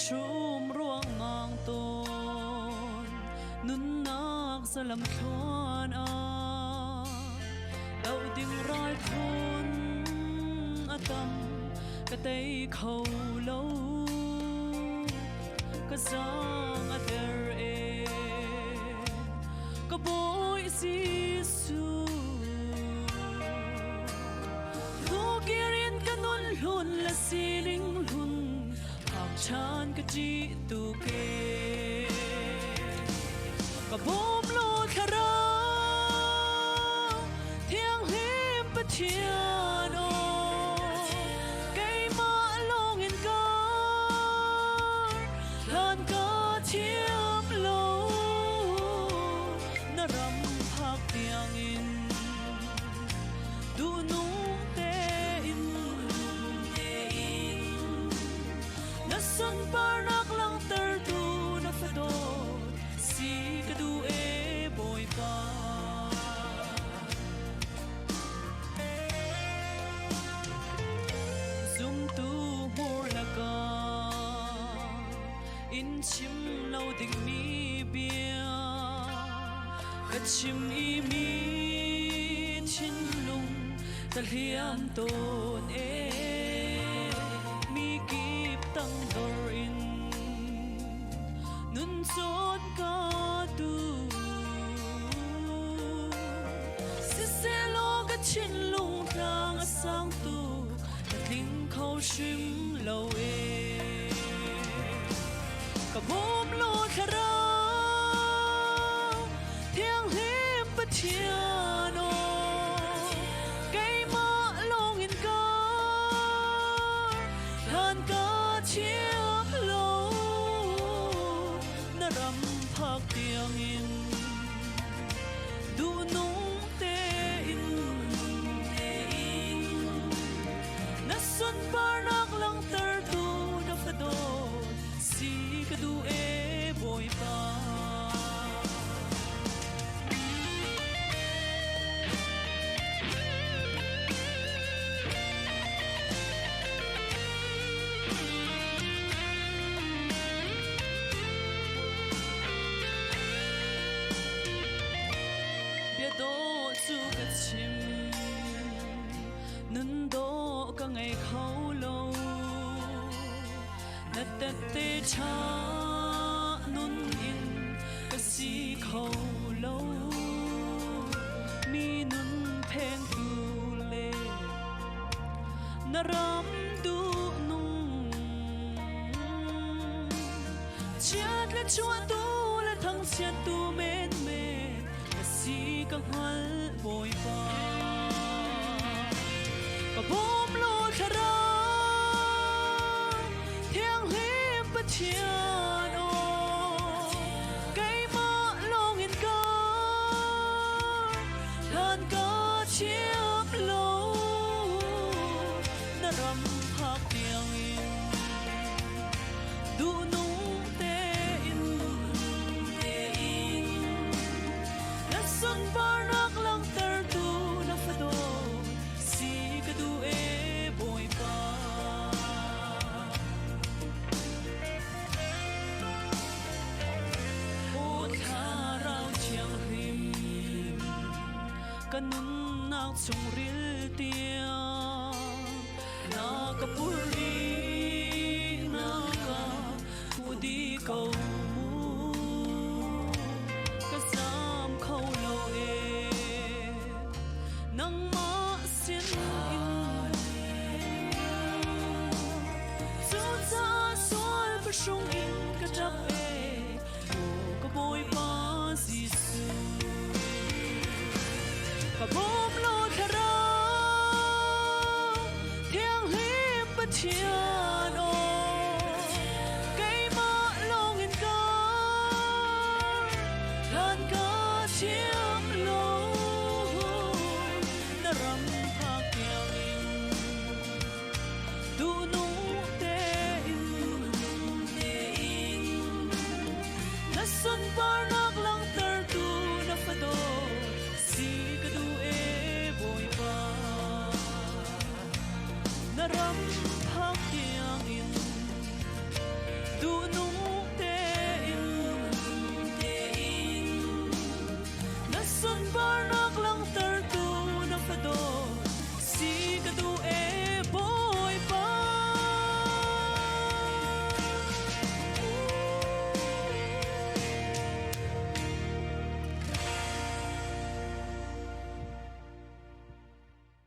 chum ruang mang ton nun nak salam thon a đâu tiếng roi thôn atam ka tay khâu lâu ka sang ater e ka boy sisu thu kirin kanun hun la siling hun hak chan ka chi tu ke ka bom lo khara thiang him pa thian o cây ma long in ca lan ca thiam lo na ram hak tiang in du nung te in na sang par nak lang ter tu na fado si ka du e boy pa zum tu mor la ka in chim lo ding mi bia ka chim i mi chin lung ta liam ton e mi kip tang dor in nun son ka tu si se lo ka chin lung tang a sang tu ta ting khâu shim lo e ka bom lo khara thiang him pa thian o cây ma long in ca lan ca chiếm lo na ram phak tiang in du nung te in na sun par nak lang ter tu na fado si ka du e boy pa bia do chu ka chim nun do ka ngai khâu lo na ta te cha nun in ka si khâu lo mi nun pheng tu le na ram du nung chiat la chua tu la thang chiat tu men men ka si ka hal boy pa ka bom lo khara thiang him pa thian o cây ma long in ca lan ca chiếm lo na ram hak tiang in du nung te in na sun par nak lang ter tu na fado si ka du e boy pa o tha rau chiang him kanun nak chung ril tia na ka puri